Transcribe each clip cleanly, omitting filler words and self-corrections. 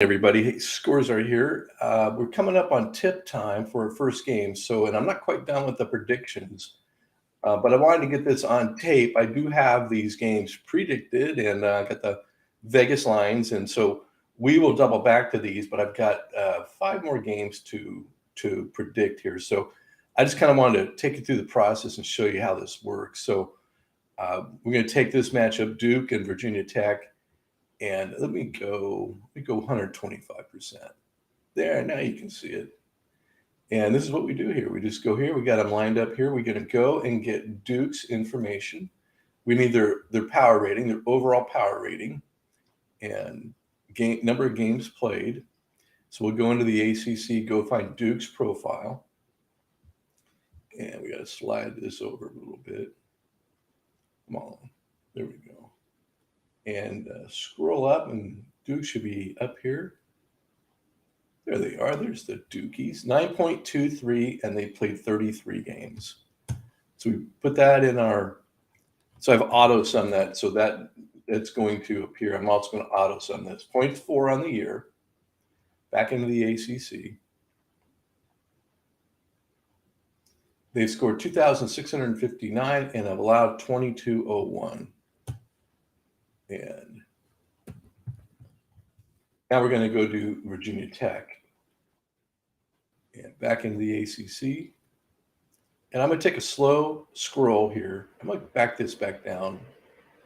Everybody. Hey, scores are here. We're coming up on tip time for our first game. And I'm not quite done with the predictions, but I wanted to get this on tape. I do have these games predicted, and I got the Vegas lines, and so we will double back to these. But I've got 5 more games to predict here. So I just kind of wanted to take you through the process and show you how this works. We're going to take this matchup, Duke and Virginia Tech. And let me go 125%. There, now you can see it. And this is what we do here. We just go here. We got them lined up here. We're going to go and get Duke's information. We need their power rating, their overall power rating, and number of games played. So we'll go into the ACC, go find Duke's profile. And we got to slide this over a little bit. Come on. There we go. And scroll up, and Duke should be up here. There they are. There's the Dukies. 9.23, and they played 33 games. So we put that in our – so I've auto-summed that, so that's going to appear. I'm also going to auto-sum this. 0.4 on the year, back into the ACC. They've scored 2,659 and have allowed 2,201. And now we're going to go to Virginia Tech and back into the ACC. And I'm going to take a slow scroll here. I'm going to back this back down.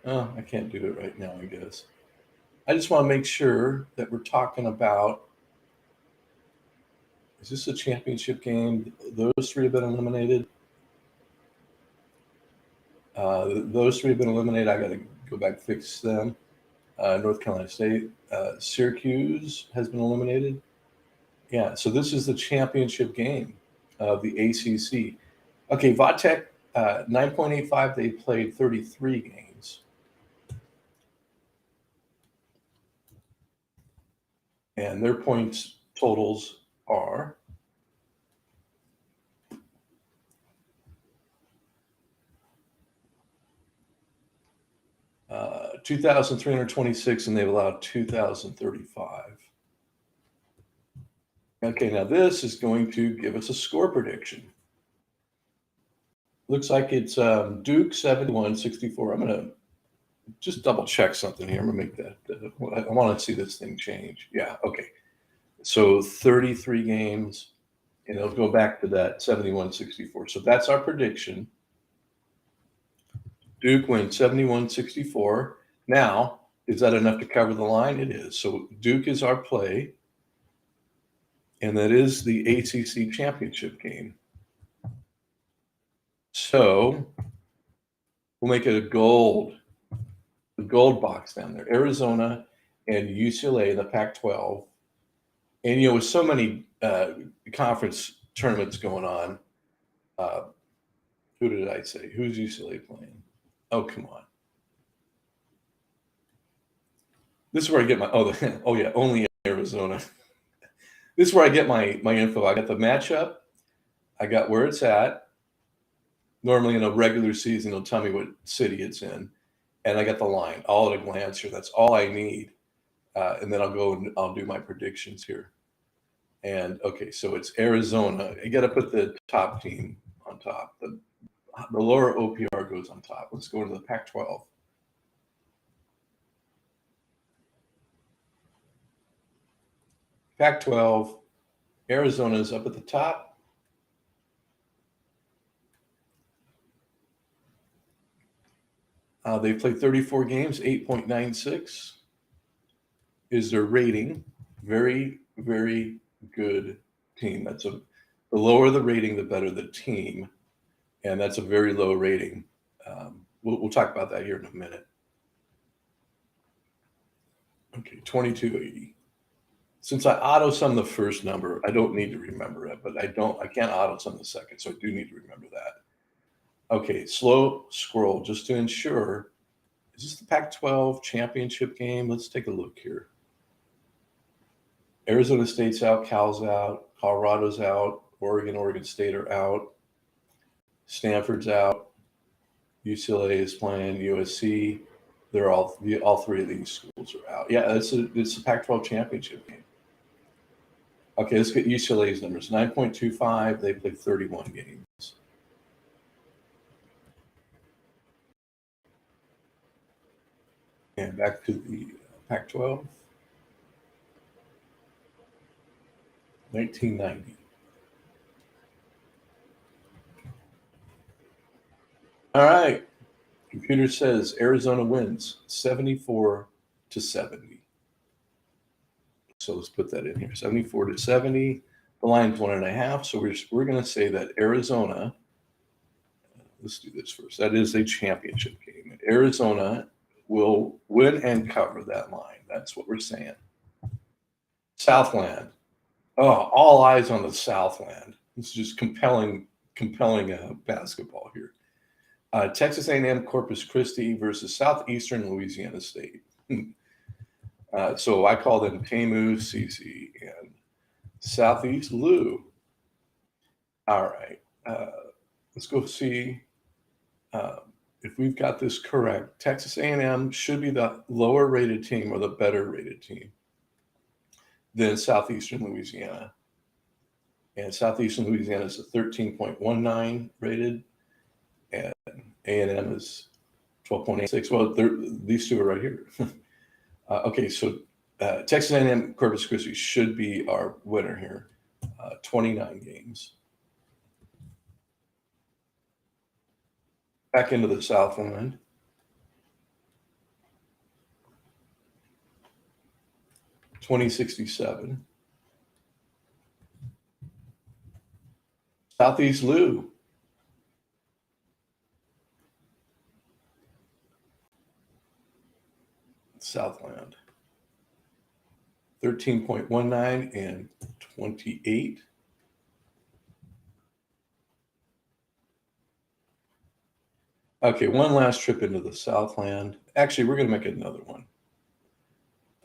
Oh, I can't do it right now, I guess. I just want to make sure that we're talking about, is this a championship game? Those 3 have been eliminated. Those 3 have been eliminated. I got to go back and fix them. North Carolina State. Syracuse has been eliminated. Yeah, so this is the championship game of the ACC. Okay, Vatech, 9.85. They played 33 games. And their points totals are 2,326, and they've allowed 2,035. Okay, now this is going to give us a score prediction. Looks like it's Duke 71-64. I'm going to just double check something here. I'm going to make that. I want to see this thing change. Yeah, okay. So 33 games, and it'll go back to that 71-64. So that's our prediction. Duke wins 71-64. Now, is that enough to cover the line? It is. So Duke is our play, and that is the ACC championship game. So we'll make it a gold box down there. Arizona and UCLA in the Pac-12. And, with so many conference tournaments going on, who did I say? Who's UCLA playing? Oh, come on. This is where I get my only Arizona. This is where I get my info. I got the matchup. I got where it's at. Normally in a regular season, it'll tell me what city it's in. And I got the line all at a glance here. That's all I need. And then I'll go and I'll do my predictions here. And, okay, so it's Arizona. You got to put the top team on top. The lower OPR goes on top. Let's go to the Pac-12. Pac-12, Arizona's up at the top. They've played 34 games, 8.96 is their rating. Very, very good team. The lower the rating, the better the team. And that's a very low rating. We'll talk about that here in a minute. Okay, 2280. Since I auto-sum the first number, I don't need to remember it, but I can't auto-sum the second, so I do need to remember that. Okay, slow scroll just to ensure. Is this the Pac-12 championship game? Let's take a look here. Arizona State's out, Cal's out, Colorado's out, Oregon State are out, Stanford's out, UCLA is playing, USC, They're all three of these schools are out. Yeah, it's a Pac-12 championship game. Okay, let's get UCLA's numbers. 9.25. They played 31 games. And back to the Pac-12. 1990. All right. Computer says Arizona wins 74-70. So let's put that in here. 74-70. The line's 1.5. So we're going to say that Arizona. Let's do this first. That is a championship game. Arizona will win and cover that line. That's what we're saying. Southland. Oh, all eyes on the Southland. It's just compelling basketball here. Texas A&M Corpus Christi versus Southeastern Louisiana State. So I call them TAMU, CC, and Southeast Lou. All right. Let's go see if we've got this correct. Texas A&M should be the lower rated team or the better rated team than Southeastern Louisiana. And Southeastern Louisiana is a 13.19 rated, and A&M is 12.86. Well, these two are right here. Okay, so Texas A&M Corpus Christi should be our winner here. 29 games. Back into the Southland. $20.67. Southeast Lou. Southland. 13.19 and 28. Okay, one last trip into the Southland. Actually, we're going to make another one.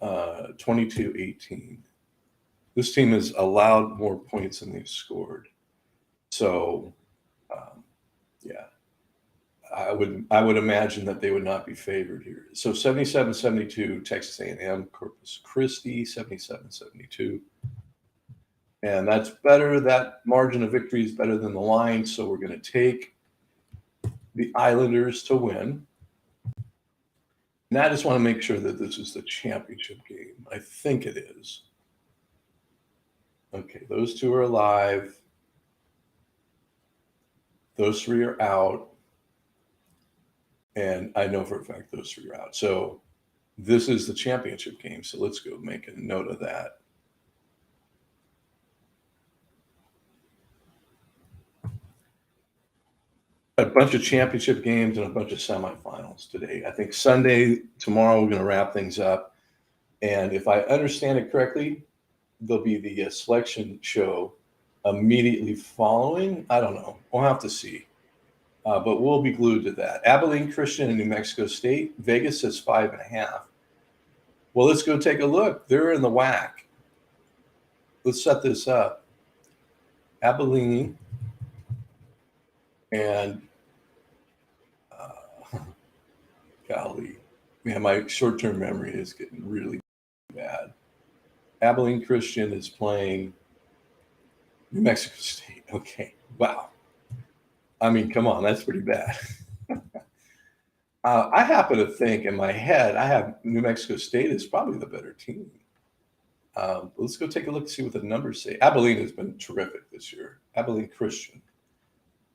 22-18. This team has allowed more points than they've scored. So, yeah, I would imagine that they would not be favored here. So 77-72, Texas A&M Corpus Christi, 77-72. And that's better. That margin of victory is better than the line. So we're going to take the Islanders to win. And I just want to make sure that this is the championship game. I think it is. Okay, those two are alive. Those three are out. And I know for a fact those three are out. So this is the championship game. So let's go make a note of that. A bunch of championship games and a bunch of semifinals today. I think Sunday, tomorrow, we're going to wrap things up. And if I understand it correctly, there'll be the selection show immediately following. I don't know. We'll have to see. But we'll be glued to that. Abilene Christian and New Mexico State. Vegas says 5.5. Well, let's go take a look. They're in the WAC. Let's set this up. Abilene and golly, man, my short-term memory is getting really bad. Abilene Christian is playing New Mexico State. Okay, wow. I mean, come on, that's pretty bad. I happen to think in my head, I have New Mexico State is probably the better team. Let's go take a look and see what the numbers say. Abilene has been terrific this year. Abilene Christian.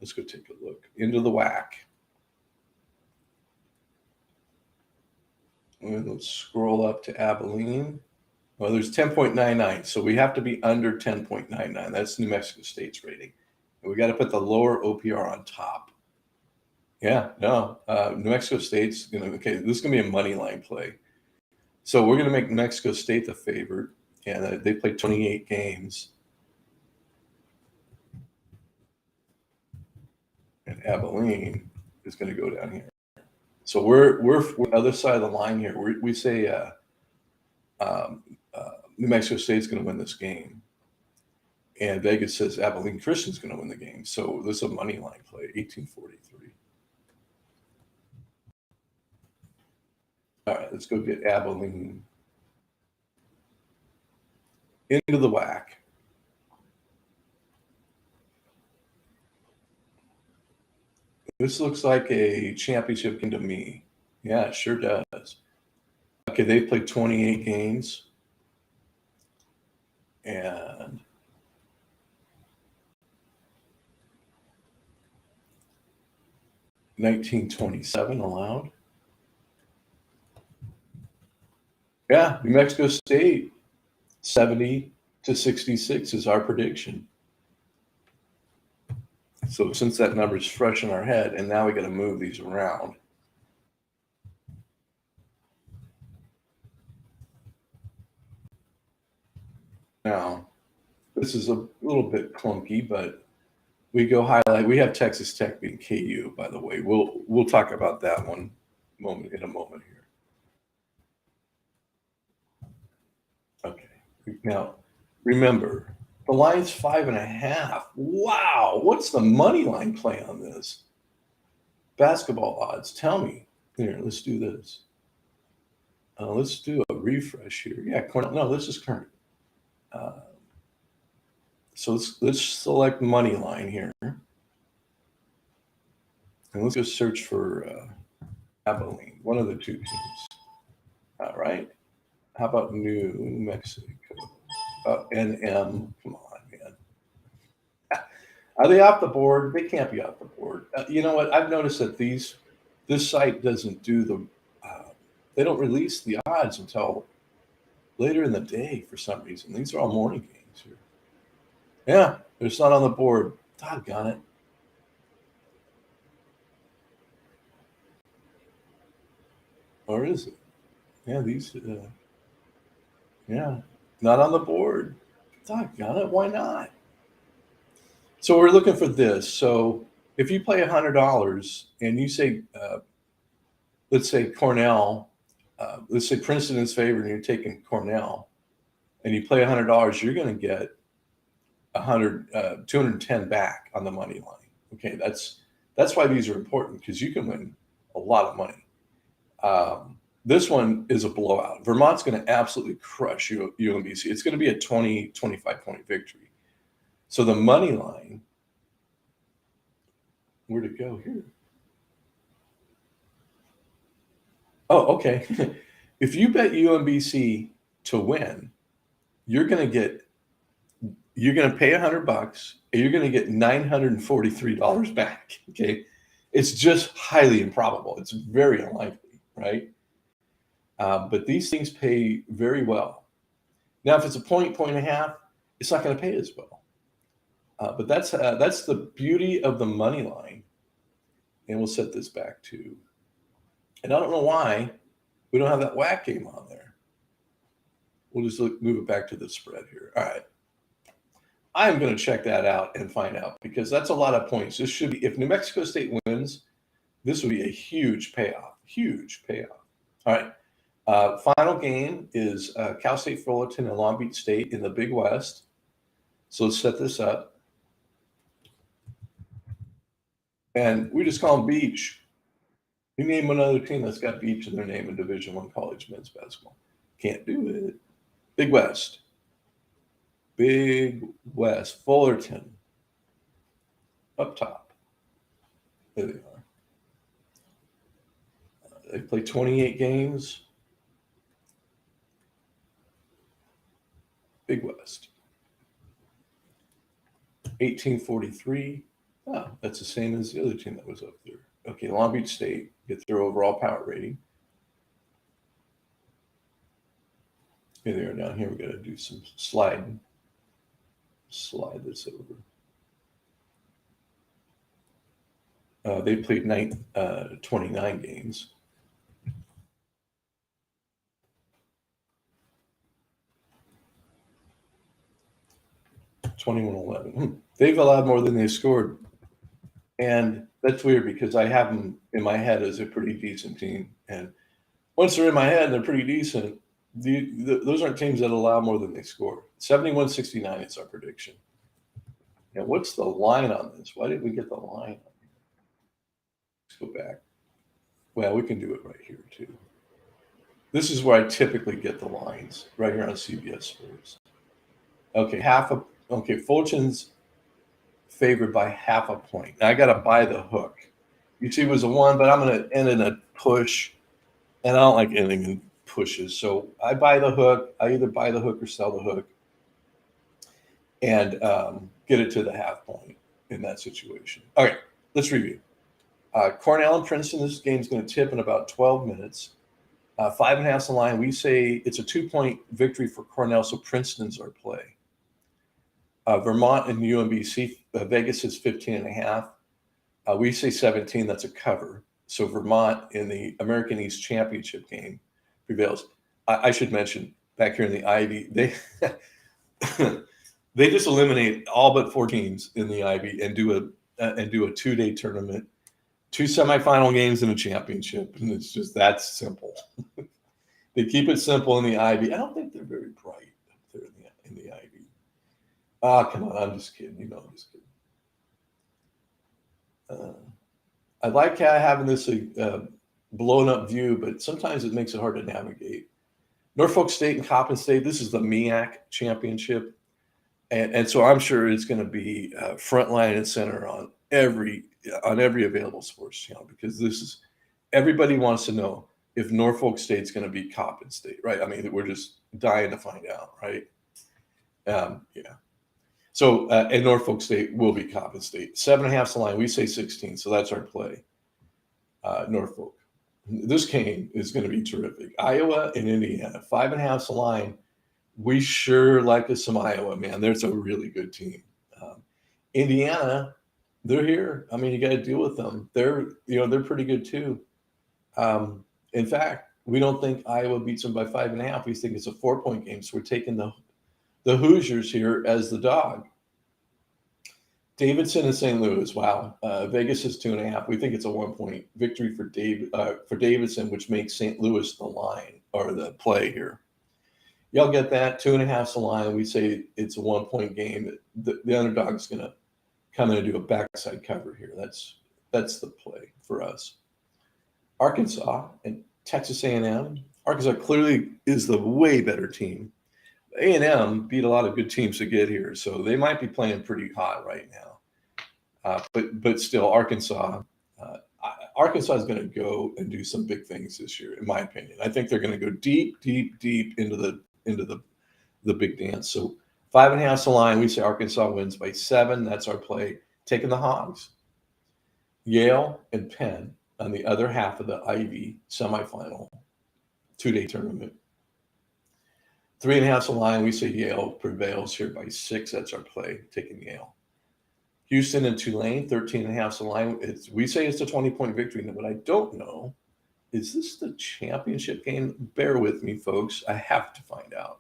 Let's go take a look into the WAC. And let's scroll up to Abilene. Well, there's 10.99, so we have to be under 10.99. That's New Mexico State's rating. And we got to put the lower OPR on top. Yeah, no, New Mexico State's going to, okay, this is going to be a money line play. So we're going to make New Mexico State the favorite, and they played 28 games. And Abilene is going to go down here. So we're the other side of the line here. We say New Mexico State's going to win this game. And Vegas says Abilene Christian's going to win the game. So this is a money line play, 1843. All right, let's go get Abilene into the whack. This looks like a championship game to me. Yeah, it sure does. Okay, they've played 28 games. And $19.27 allowed. Yeah, New Mexico State, 70-66 is our prediction. So since that number's fresh in our head, and now we got to move these around. Now, this is a little bit clunky, but we go highlight. We have Texas Tech being KU, by the way. We'll talk about that one in a moment here. Okay. Now, remember, the line's 5.5. Wow. What's the money line play on this? Basketball odds. Tell me. Here, let's do this. Let's do a refresh here. Yeah, Cornell. No, this is current. So let's select money line here. And let's go search for Abilene, one of the two teams. All right. How about New Mexico? NM. Come on, man. Are they off the board? They can't be off the board. You know what? I've noticed that this site doesn't do they don't release the odds until later in the day for some reason. These are all morning games here. Yeah, it's not on the board. Doggone it. Or is it? Yeah, yeah, not on the board. Doggone it. Why not? So we're looking for this. So if you play $100 and you say, let's say Cornell, let's say Princeton is favored and you're taking Cornell, and you play $100, you're going to get 210 back on the money line. Okay, that's why these are important, because you can win a lot of money. This one is a blowout. Vermont's going to absolutely crush UMBC. It's going to be a 20, 25 point victory. So the money line, where'd it go here? Oh, okay. If you bet UMBC to win, you're going to pay $100 and you're going to get $943 back. Okay. It's just highly improbable. It's very unlikely, right? But these things pay very well. Now, if it's a point and a half, it's not going to pay as well. But that's the beauty of the money line. And we'll set this back to, and I don't know why we don't have that whack game on there. We'll just move it back to the spread here. All right. I'm going to check that out and find out, because that's a lot of points. This should be, if New Mexico State wins, this would be a huge payoff. Huge payoff. All right. Final game is Cal State Fullerton and Long Beach State in the Big West. So let's set this up. And we just call them Beach. You name another team that's got Beach in their name in Division I college men's basketball. Can't do it. Big West. Big West. Fullerton. Up top. There they are. They play 28 games. Big West. 1843. Oh, that's the same as the other team that was up there. Okay, Long Beach State get their overall power rating. Here they are down here. We got to do some sliding. Slide this over. They played 29 games. $21-11. They've allowed more than they scored. And that's weird, because I have them in my head as a pretty decent team. And once they're in my head and they're pretty decent, those aren't teams that allow more than they score. 71-69 is our prediction. Now, what's the line on this? Why didn't we get the line? Let's go back. Well, we can do it right here too. This is where I typically get the lines, right here on CBS Sports. Okay, Fulton's favored by half a point. Now I got to buy the hook. You see, it was a 1, but I'm going to end in a push, and I don't like ending in pushes. So I buy the hook. I either buy the hook or sell the hook, and get it to the half point in that situation. All right, let's review. Cornell and Princeton, this game's going to tip in about 12 minutes. 5.5's the line. We say it's a 2-point victory for Cornell, so Princeton's our play. Vermont and UMBC, Vegas is 15.5. We say 17, that's a cover. So Vermont in the American East Championship game prevails. I should mention back here in the Ivy, they they just eliminate all but 4 teams in the Ivy and do a 2-day tournament, 2 semifinal games and a championship, and it's just that simple. They keep it simple in the Ivy. I don't think they're very bright up there in the Ivy. Come on, I'm just kidding. I'm just kidding. I like having this blown up view, but sometimes it makes it hard to navigate. Norfolk State and Coppin State, this is the MEAC championship. And so I'm sure it's going to be front line and center on every available sports channel, because this is, everybody wants to know if Norfolk State's going to beat Coppin State, right? I mean, we're just dying to find out, right? Yeah. So, and Norfolk State will be Coppin State. 7.5's the line. We say 16, so that's our play. Norfolk. This game is going to be terrific. Iowa and Indiana. 5.5's the line. We sure like us some Iowa, man. There's a really good team. Indiana, they're here. I mean, you got to deal with them. They're pretty good too. In fact, we don't think Iowa beats them by 5.5. We think it's a 4-point game. So we're taking the Hoosiers here as the dog. Davidson and St. Louis. Wow. Vegas is 2.5. We think it's a 1-point victory for Davidson, which makes St. Louis the line or the play here. Y'all get that? 2.5's the line. We say it's a 1-point game. The underdog's going to come in and do a backside cover here. That's the play for us. Arkansas and Texas A&M. Arkansas clearly is the way better team. A&M beat a lot of good teams to get here, so they might be playing pretty hot right now. But still, Arkansas is going to go and do some big things this year, in my opinion. I think they're going to go deep into the big dance. So 5.5's the line. We say Arkansas wins by 7. That's our play. Taking the Hogs. Yale and Penn on the other half of the Ivy semifinal 2-day tournament. 3.5's the line. We say Yale prevails here by 6. That's our play, taking Yale. Houston and Tulane, 13.5's the line. We say it's a 20-point victory. But I don't know, is this the championship game? Bear with me, folks. I have to find out.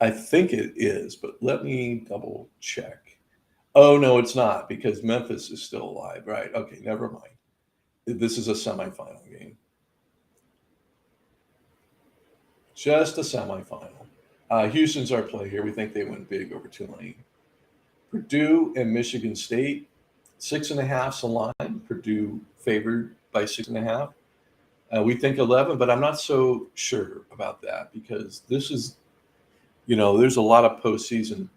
I think it is, but let me double check. Oh, no, it's not, because Memphis is still alive. Right. Okay, never mind. This is a semifinal game. Just a semifinal. Houston's our play here. We think they win big over Tulane. Purdue and Michigan State, 6.5's the line. Purdue favored by 6.5. We think 11, but I'm not so sure about that, because this is, there's a lot of postseason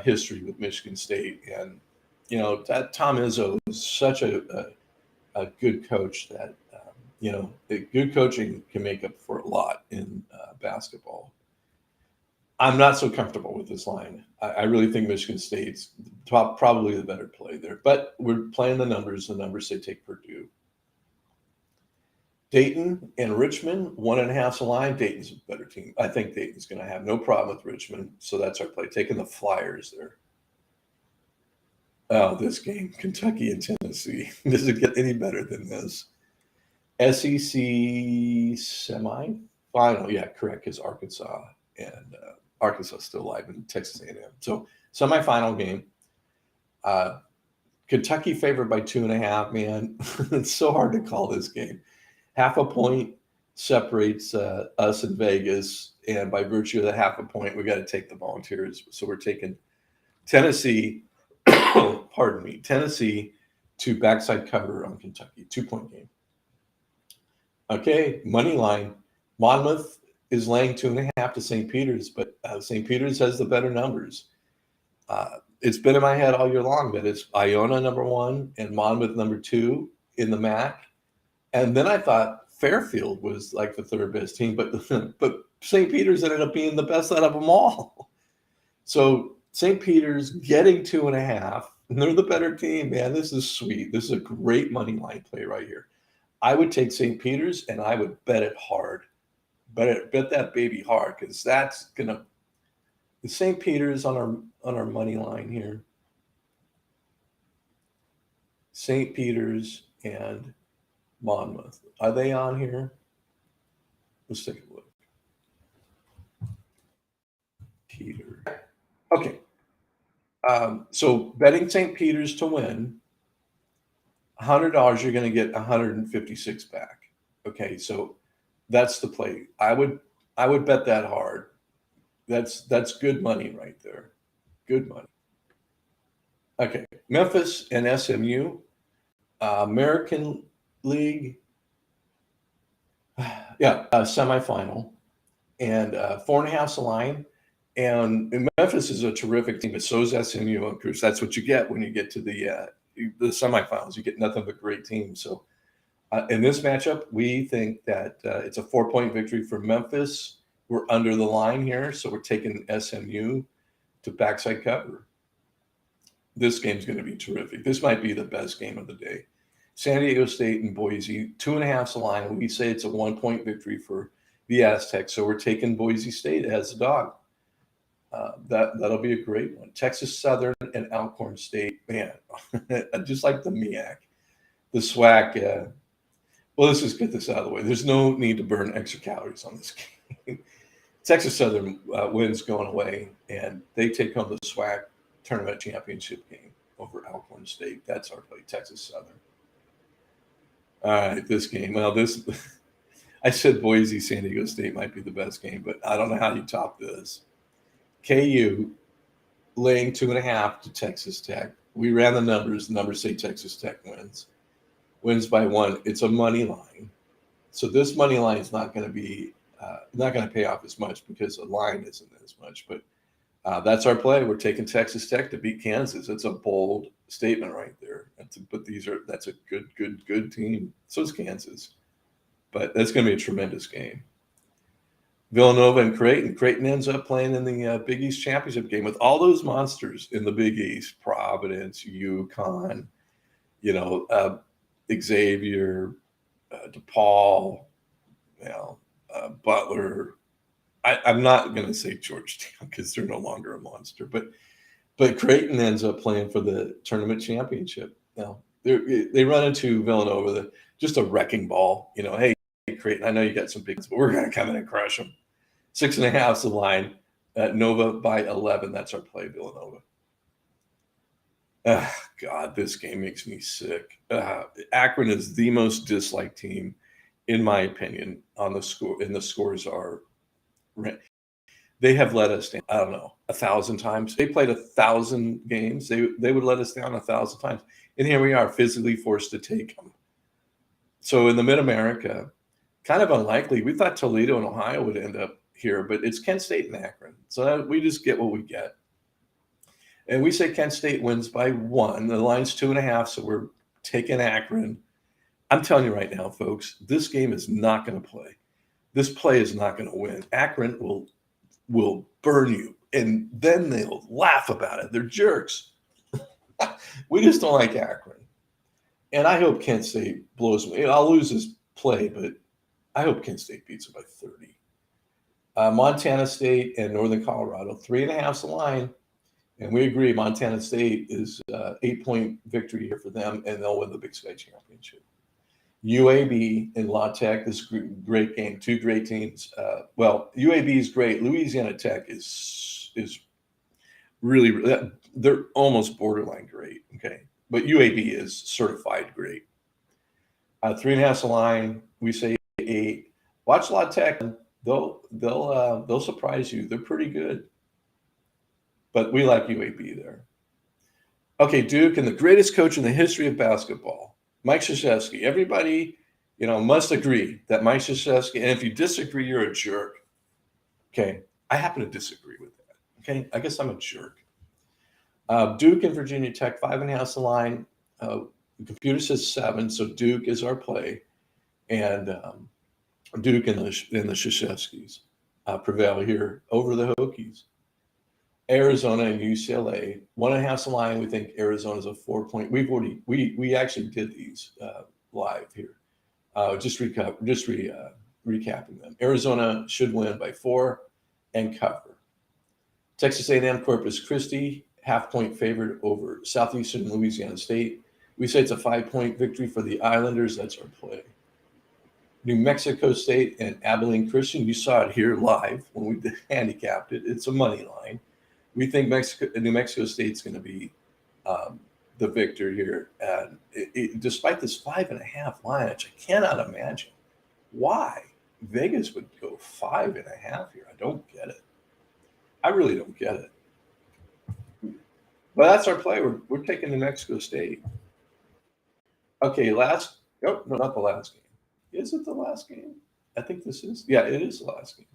history with Michigan State, and that Tom Izzo is such a good coach that good coaching can make up for a lot in basketball. I'm not so comfortable with this line. I really think Michigan State's probably the better play there, but we're playing the numbers. The numbers say take Purdue. Dayton and Richmond, 1.5's the line. Dayton's a better team. I think Dayton's going to have no problem with Richmond, so that's our play. Taking the Flyers there. Oh, this game, Kentucky and Tennessee. Does it get any better than this? SEC semifinal. Yeah, correct, because Arkansas and Arkansas still alive in Texas A&M. So semifinal game. Kentucky favored by 2.5, man. It's so hard to call this game. 0.5 point separates us in Vegas, and by virtue of the 0.5 point, we got to take the Volunteers. So we're taking Tennessee, pardon me, Tennessee to backside cover on Kentucky, 2-point game. Okay, money line. Monmouth is laying 2.5 to St. Peter's, but St. Peter's has the better numbers. It's been in my head all year long that it's Iona number 1 and Monmouth number 2 in the MAC. And then I thought Fairfield was like the third best team, but St. Peter's ended up being the best out of them all. So St. Peter's getting 2.5, and they're the better team, man. This is sweet. This is a great money line play right here. I would take St. Peter's and I would bet it hard. Bet that baby hard, because that's gonna. The St. Peter's on our money line here. St. Peter's and Monmouth. Are they on here? Let's take a look. Peter. Okay. So betting St. Peter's to win, $100, you're going to get 156 back. Okay, so that's the play. I would bet that hard. That's good money right there. Good money. Okay, Memphis and SMU, American League. Yeah, semifinal, and 4.5's the line. And Memphis is a terrific team, but so is SMU. Of course, that's what you get when you get to the semifinals. You get nothing but great teams. So in this matchup, we think that it's a 4-point victory for Memphis. We're under the line here, so we're taking SMU to backside cover. This game's going to be terrific. This might be the best game of the day. San Diego State and Boise, 2.5's the line. We say it's a 1-point victory for the Aztecs, so we're taking Boise State as a dog. That'll be a great one. Texas Southern and Alcorn State, man, just like the MEAC, the SWAC. Well, let's just get this out of the way. There's no need to burn extra calories on this game. Texas Southern wins going away, and they take home the SWAC tournament championship game over Alcorn State. That's our play, Texas Southern. All right, this game. Well, I said Boise, San Diego State might be the best game, but I don't know how you top this. KU laying 2.5 to Texas Tech. We ran the numbers. The numbers say Texas Tech wins by 1. It's a money line, so this money line is not going to be not going to pay off as much because the line isn't as much. But that's our play. We're taking Texas Tech to beat Kansas. It's a bold statement right there. That's a good team. So is Kansas, but that's going to be a tremendous game. Villanova and Creighton. Creighton ends up playing in the Big East championship game with all those monsters in the Big East: Providence, UConn, Xavier, DePaul, Butler. I'm not going to say Georgetown because they're no longer a monster, but Creighton ends up playing for the tournament championship. They run into Villanova, just a wrecking ball. Hey, Creighton, I know you got some big ones, but we're going to come in and crush them. 6.5's the line. Nova by 11. That's our play, Villanova. God, this game makes me sick. Akron is the most disliked team, in my opinion, on the score. And the scores are. They have let us down, I don't know, 1,000 times. They played 1,000 games. They would let us down 1,000 times. And here we are, physically forced to take them. So in the Mid-America, kind of unlikely. We thought Toledo and Ohio would end up here, but it's Kent State and Akron. So we just get what we get. And we say Kent State wins by 1. The line's 2.5, so we're taking Akron. I'm telling you right now, folks, this game is not going to play. This play is not going to win. Akron will burn you, and then they'll laugh about it. They're jerks. We just don't like Akron. And I hope Kent State blows me. I'll lose this play, but I hope Kent State beats it by 30. Montana State and Northern Colorado, 3.5's the line. And we agree Montana State is 8-point victory here for them, and they'll win the Big Sky Championship. UAB and La Tech, this great game, two great teams. UAB is great. Louisiana Tech is really, they're almost borderline great, okay? But UAB is certified great. 3.5's the line. We say 8. Watch La Tech. They'll surprise you. They're pretty good. But we like UAB there. Okay, Duke and the greatest coach in the history of basketball, Mike Krzyzewski. Everybody must agree that Mike Krzyzewski, and if you disagree, you're a jerk. Okay, I happen to disagree with that. Okay, I guess I'm a jerk. Duke and Virginia Tech, 5.5 the line. The computer says 7, so Duke is our play, and Duke and the Krzyzewskis prevail here over the Hokies. Arizona and UCLA, 1.5 the line. We think Arizona's a 4-point. We actually did these live here. Recapping them. Arizona should win by 4 and cover. Texas A&M Corpus Christi, half-point favored over Southeastern Louisiana State. We say it's a 5-point victory for the Islanders. That's our play. New Mexico State and Abilene Christian. You saw it here live when we handicapped it. It's a money line. We think New Mexico State's going to be the victor here. And despite this 5.5 line, which I cannot imagine why Vegas would go 5.5 here. I don't get it. I really don't get it. But that's our play. We're taking New Mexico State. Okay, no, not the last game. Is it the last game? I think this is. Yeah, it is the last game.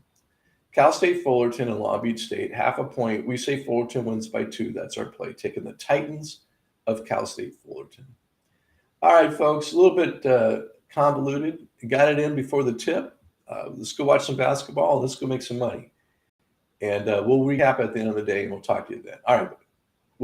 Cal State Fullerton and Long Beach State, 0.5 point. We say Fullerton wins by 2. That's our play. Taking the Titans of Cal State Fullerton. All right, folks, a little bit convoluted. Got it in before the tip. Let's go watch some basketball. Let's go make some money. And we'll recap at the end of the day, and we'll talk to you then. All right.